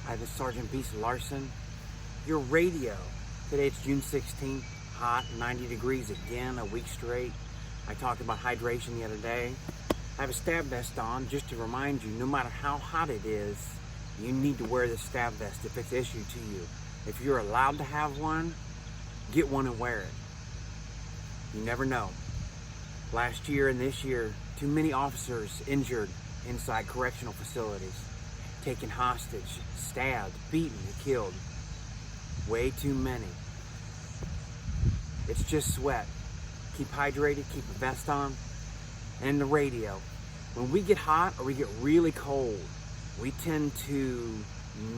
Hi, this is Sergeant Beast Larson. Your radio. Today it's June 16th, hot, 90 degrees again, a week straight. I talked about hydration the other day. I have a stab vest on just to remind you, no matter how hot it is, you need to wear this stab vest if it's issued to you. If you're allowed to have one, get one and wear it. You never know. Last year and this year, too many officers injured inside correctional facilities, taken hostage, stabbed, beaten, and killed. Way too many. It's just sweat. Keep hydrated, keep a vest on. And the radio. When we get hot or we get really cold, we tend to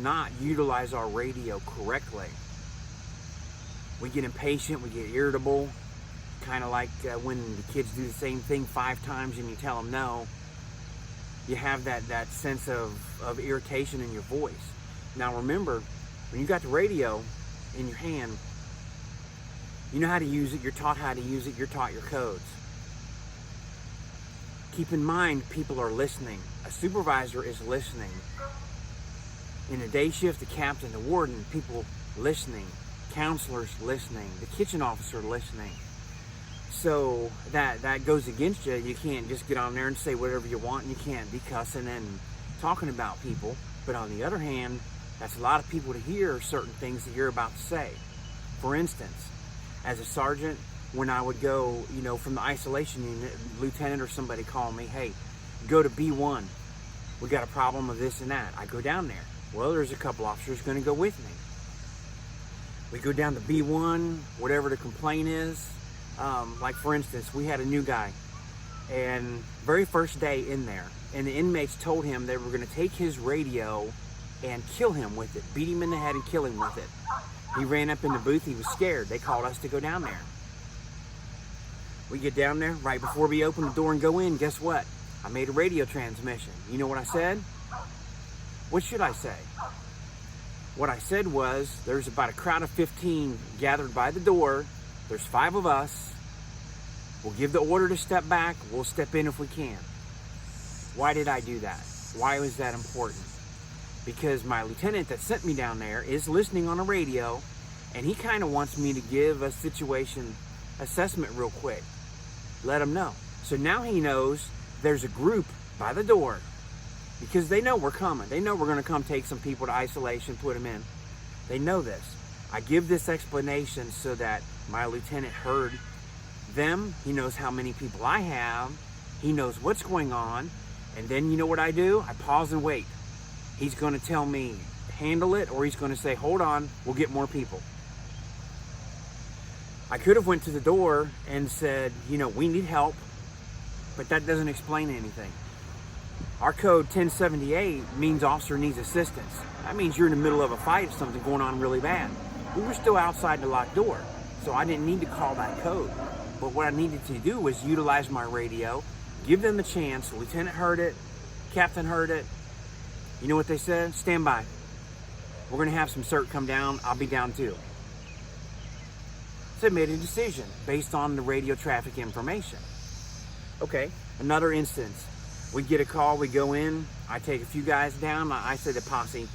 not utilize our radio correctly. We get impatient, we get irritable, kind of like when the kids do the same thing 5 times and you tell them no. You have that sense of irritation in your voice. Now remember, when you got the radio in your hand, you know how to use it, you're taught how to use it, you're taught your codes. Keep in mind, people are listening. A supervisor is listening. In a day shift, the captain, the warden, people listening. Counselors listening. The kitchen officer listening. So that goes against you. You can't just get on there and say whatever you want, and you can't be cussing and talking about people. But on the other hand, that's a lot of people to hear certain things that you're about to say. For instance, as a sergeant, when I would go, from the isolation unit, lieutenant or somebody call me, hey, go to B1. We got a problem with this and that. I go down there. Well, there's a couple officers going to go with me. We go down to B1, whatever the complaint is. Like for instance, we had a new guy, and very first day in there, and the inmates told him they were going to take his radio and kill him with it, beat him in the head and kill him with it. He ran up in the booth, he was scared. They called us to go down there. We get down there, right before we open the door and go in, guess what? I made a radio transmission. You know what I said? What should I say? What I said was, there's about a crowd of 15 gathered by the door. There's 5 of us. We'll give the order to step back. We'll step in if we can. Why did I do that? Why was that important? Because my lieutenant that sent me down there is listening on a radio, and he kind of wants me to give a situation assessment real quick. Let him know. So now he knows there's a group by the door, because they know we're coming. They know we're going to come take some people to isolation, put them in. They know this. I give this explanation so that my lieutenant heard them. He knows how many people I have. He knows what's going on. And then you know what I do? I pause and wait. He's going to tell me, handle it, or he's going to say, hold on, we'll get more people. I could have went to the door and said, we need help, but that doesn't explain anything. Our code 1078 means officer needs assistance. That means you're in the middle of a fight or something going on really bad. We were still outside the locked door, so I didn't need to call that code. But what I needed to do was utilize my radio, give them a chance. The lieutenant heard it, captain heard it. You know what they said? Stand by. We're going to have some CERT come down. I'll be down too. So they made a decision based on the radio traffic information. Okay, another instance. We get a call, we go in, I take a few guys down, I say the posse.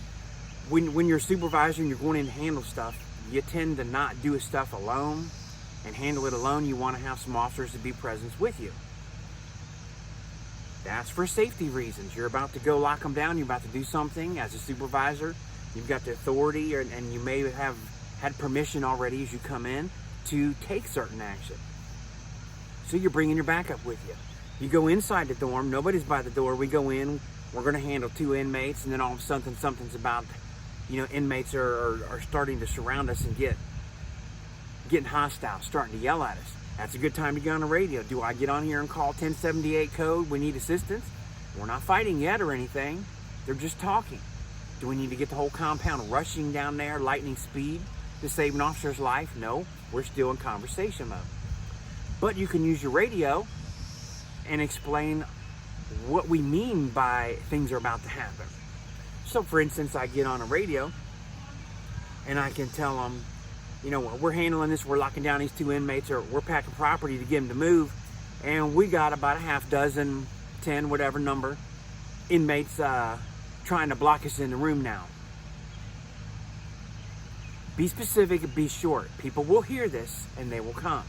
When you're a supervisor and you're going in to handle stuff, you tend to not do stuff alone and handle it alone. You want to have some officers to be present with you. That's for safety reasons. You're about to go lock them down, you're about to do something as a supervisor. You've got the authority, and you may have had permission already as you come in to take certain action. So you're bringing your backup with you. You go inside the dorm, nobody's by the door, we go in, we're going to handle 2 inmates, and then all of a sudden something's about, inmates are starting to surround us and getting hostile, starting to yell at us. That's a good time to get on the radio. Do I get on here and call 1078 code, we need assistance? We're not fighting yet or anything, they're just talking. Do we need to get the whole compound rushing down there, lightning speed, to save an officer's life? No, we're still in conversation mode. But you can use your radio and explain what we mean by things are about to happen. So for instance, I get on a radio and I can tell them, we're handling this, we're locking down these 2 inmates, or we're packing property to get them to move, and we got about a half dozen, 10, whatever number, inmates trying to block us in the room now. Be specific and be short. People will hear this and they will come.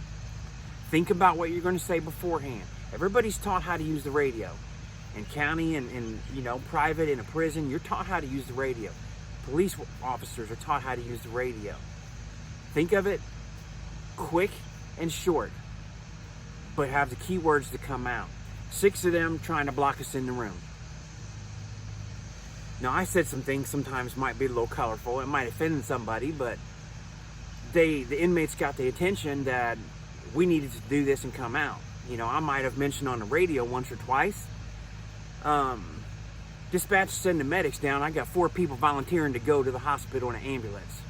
Think about what you're going to say beforehand. Everybody's taught how to use the radio. In county and private, in a prison, you're taught how to use the radio. Police officers are taught how to use the radio. Think of it quick and short, but have the key words to come out. 6 of them trying to block us in the room. Now, I said some things sometimes might be a little colorful. It might offend somebody, but the inmates got the attention that we needed to do this and come out. I might have mentioned on the radio once or twice. Dispatch send the medics down. I got 4 people volunteering to go to the hospital in an ambulance.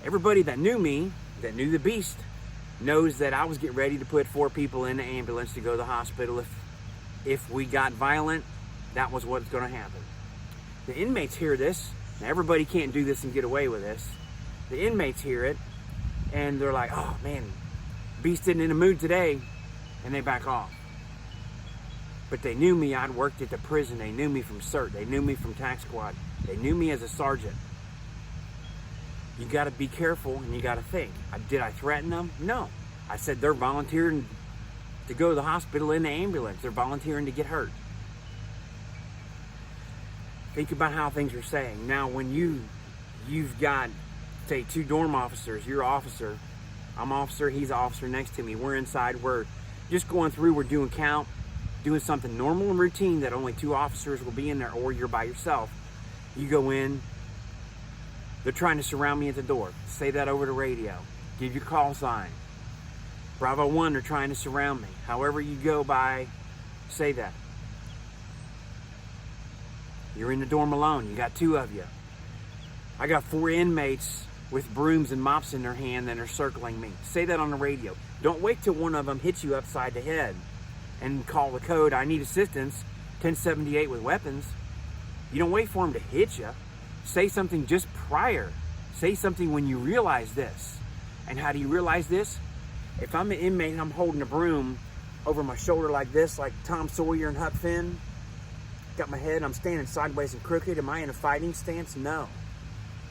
Everybody that knew me, that knew the Beast, knows that I was getting ready to put 4 people in the ambulance to go to the hospital. If we got violent, that was what's going to happen. The inmates hear this. Now, everybody can't do this and get away with this. The inmates hear it, and they're like, oh man, Beast isn't in the mood today, and they back off. But they knew me. I'd worked at the prison. They knew me from CERT. They knew me from TAC Squad. They knew me as a sergeant. You got to be careful, and you got to think. Did I threaten them? No. I said they're volunteering to go to the hospital in the ambulance. They're volunteering to get hurt. Think about how things are saying. Now, when you've got, say, 2 dorm officers, you're officer, I'm officer, he's an officer next to me. We're inside, we're just going through, we're doing count, doing something normal and routine that only 2 officers will be in there, or you're by yourself. You go in, they're trying to surround me at the door. Say that over the radio. Give your call sign. Bravo 1, they're trying to surround me. However you go by, say that. You're in the dorm alone. You got 2 of you. I got 4 inmates with brooms and mops in their hand that are circling me. Say that on the radio. Don't wait till one of them hits you upside the head and call the code, I need assistance, 1078 with weapons. You don't wait for them to hit you. Say something just prior. Say something when you realize this. And how do you realize this? If I'm an inmate and I'm holding a broom over my shoulder like this, like Tom Sawyer and Huck Finn, got my head, I'm standing sideways and crooked. Am I in a fighting stance? No.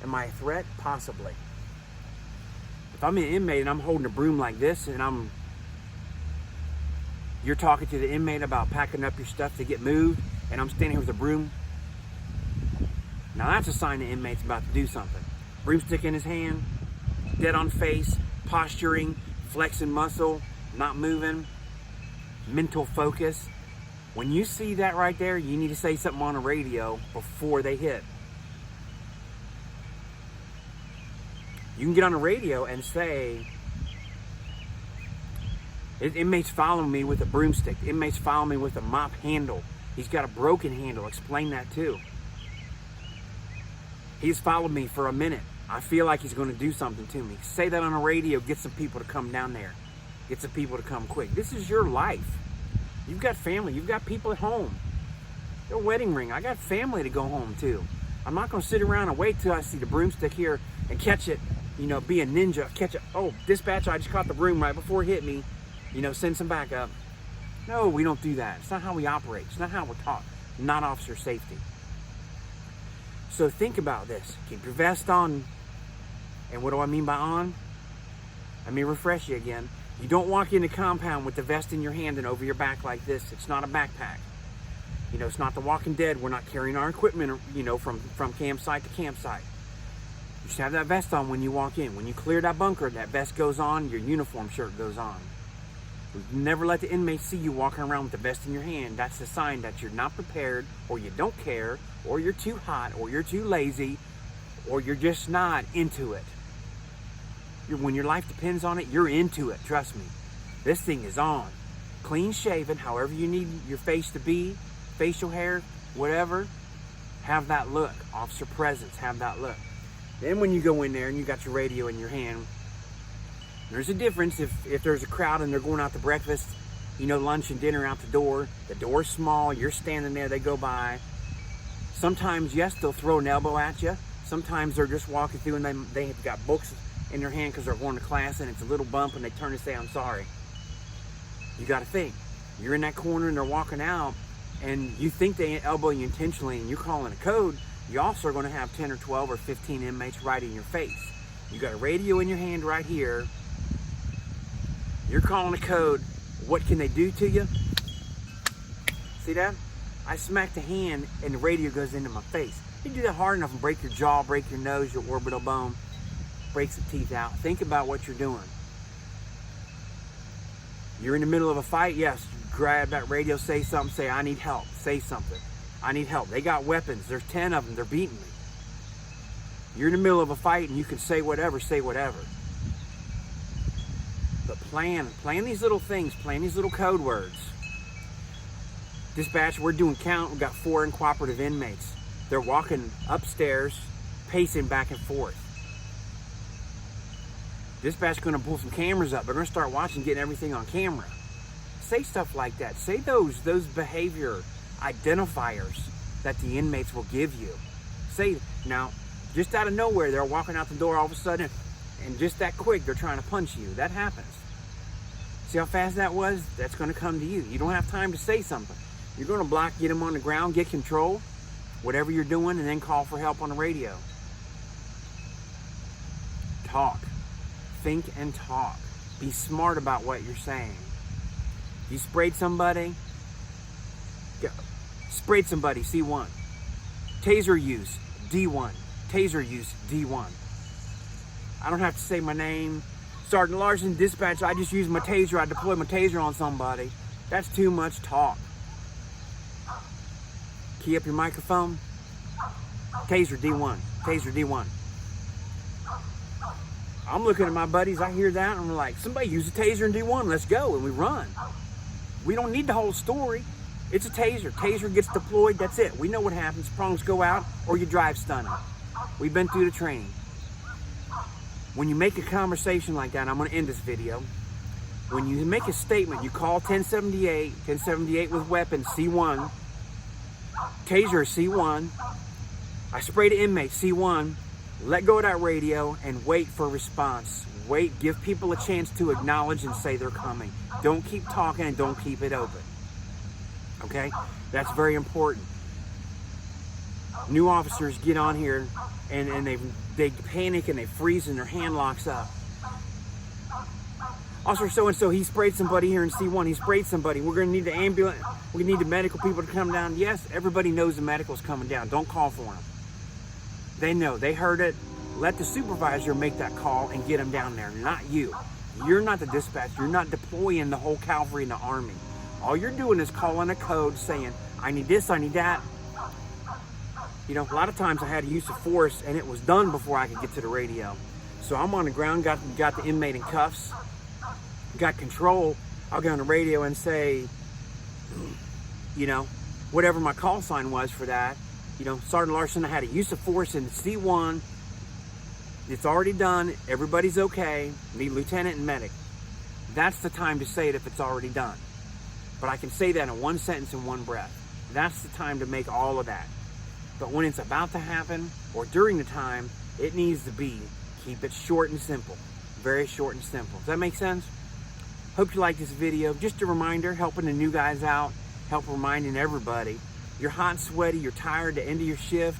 Am I a threat? Possibly. If I'm an inmate and I'm holding a broom like this and you're talking to the inmate about packing up your stuff to get moved, and I'm standing here with a broom, now that's a sign the inmate's about to do something. Broomstick in his hand, dead on face, posturing, flexing muscle, not moving, mental focus. When you see that right there, you need to say something on the radio before they hit. You can get on the radio and say, inmates follow me with a broomstick. Inmates follow me with a mop handle. He's got a broken handle. Explain that too. He's followed me for a minute. I feel like he's going to do something to me. Say that on the radio. Get some people to come down there. Get some people to come quick. This is your life. You've got family. You've got people at home. Your wedding ring. I got family to go home to. I'm not going to sit around and wait till I see the broomstick here and catch it, be a ninja. Catch it. Oh, dispatch, I just caught the broom right before it hit me. Send some backup. No, we don't do that. It's not how we operate. It's not how we're taught. Not officer safety. So think about this. Keep your vest on. And what do I mean by on? Let me refresh you again. You don't walk in the compound with the vest in your hand and over your back like this. It's not a backpack. It's not The Walking Dead. We're not carrying our equipment, from campsite to campsite. You should have that vest on when you walk in. When you clear that bunker, that vest goes on, your uniform shirt goes on. Never let the inmates see you walking around with the vest in your hand. That's a sign that you're not prepared, or you don't care, or you're too hot, or you're too lazy, or you're just not into it. When your life depends on it, you're into it. Trust me. This thing is on. Clean shaven, however you need your face to be, facial hair, whatever, have that look. Officer presence, have that look. Then when you go in there and you got your radio in your hand, there's a difference if there's a crowd and they're going out to breakfast, lunch and dinner out the door's small, you're standing there, they go by. Sometimes, yes, they'll throw an elbow at you. Sometimes they're just walking through and they've got books in their hand because they're going to class and it's a little bump and they turn and say, I'm sorry. You got to think. You're in that corner and they're walking out and you think they elbow you intentionally and you're calling a code. You also are going to have 10 or 12 or 15 inmates right in your face. You got a radio in your hand right here. You're calling a code. What can they do to you? See that? I smack the hand and the radio goes into my face. You do that hard enough and break your jaw, break your nose, your orbital bone, break some teeth out. Think about what you're doing. You're in the middle of a fight, yes, grab that radio, say something, say, I need help, say something. I need help. They got weapons, there's 10 of them, they're beating me. You're in the middle of a fight and you can say whatever, say whatever. But plan these little things, plan these little code words. Dispatch, we're doing count, we've got 4 uncooperative inmates. They're walking upstairs, pacing back and forth. Dispatch is going to pull some cameras up. They're going to start watching, getting everything on camera. Say stuff like that. Say those behavior identifiers that the inmates will give you. Say, now, just out of nowhere, they're walking out the door all of a sudden, and just that quick, they're trying to punch you. That happens. See how fast that was? That's going to come to you. You don't have time to say something. You're going to block, get them on the ground, get control, whatever you're doing, and then call for help on the radio. Talk. Think and talk. Be smart about what you're saying. You sprayed somebody, C1. Taser use, D1. Taser use, D1. I don't have to say my name. Sergeant Larson, dispatch, I just used my taser. I deployed my taser on somebody. That's too much talk. Key up your microphone. Taser, D1. Taser, D1. I'm looking at my buddies, I hear that, and I'm like, somebody use a taser in D1, let's go, and we run. We don't need the whole story. It's a taser. Taser gets deployed, that's it. We know what happens. Prongs go out, or you drive stunning. We've been through the training. When you make a conversation like that, I'm going to end this video. When you make a statement, you call 1078 with weapon, C1. Taser, C1. I sprayed an inmate, C1. Let go of that radio and wait for a response. Wait, give people a chance to acknowledge and say they're coming. Don't keep talking and don't keep it open. Okay? That's very important. New officers get on here and they panic and they freeze and their hand locks up. Officer so-and-so, he sprayed somebody here in C1. He sprayed somebody. We're going to need the ambulance. We need the medical people to come down. Yes, everybody knows the medical's coming down. Don't call for them. They know, they heard it. Let the supervisor make that call and get them down there, not you. You're not the dispatch. You're not deploying the whole cavalry and the army. All you're doing is calling a code saying, I need this, I need that. You know, a lot of times I had to use of force and it was done before I could get to the radio. So I'm on the ground, got the inmate in cuffs, got control. I'll get on the radio and say, you know, whatever my call sign was for that. You know, Sergeant Larson, I had a use of force in C1. It's already done. Everybody's okay. Need lieutenant and medic. That's the time to say it if it's already done. But I can say that in one sentence in one breath. That's the time to make all of that. But when it's about to happen or during the time, it needs to be, keep it short and simple. Very short and simple. Does that make sense? Hope you like this video. Just a reminder, helping the new guys out, help reminding everybody. You're hot and sweaty, you're tired, the end of your shift.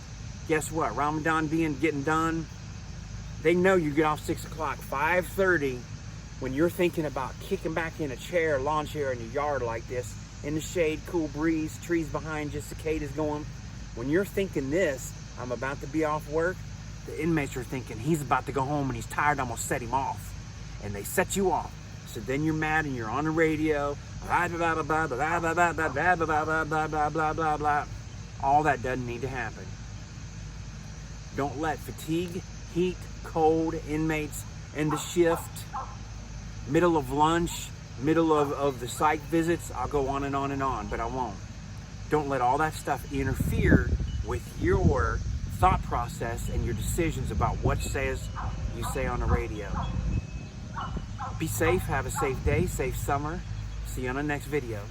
Guess what? Ramadan getting done. They know you get off 6 o'clock, 5:30, when you're thinking about kicking back in a chair, lawn chair in your yard like this, in the shade, cool breeze, trees behind you, cicadas going. When you're thinking this, I'm about to be off work, the inmates are thinking he's about to go home and he's tired, I'm gonna set him off. And they set you off. So then you're mad and you're on the radio, blah, blah, blah, blah, blah, blah, blah, blah, blah, blah, blah, blah, blah, blah, blah, blah. All that doesn't need to happen. Don't let fatigue, heat, cold, inmates, end the shift, middle of lunch, middle of the psych visits, I'll go on and on and on, but I won't. Don't let all that stuff interfere with your thought process and your decisions about what you say on the radio. Be safe, have a safe day, safe summer. See you on the next video.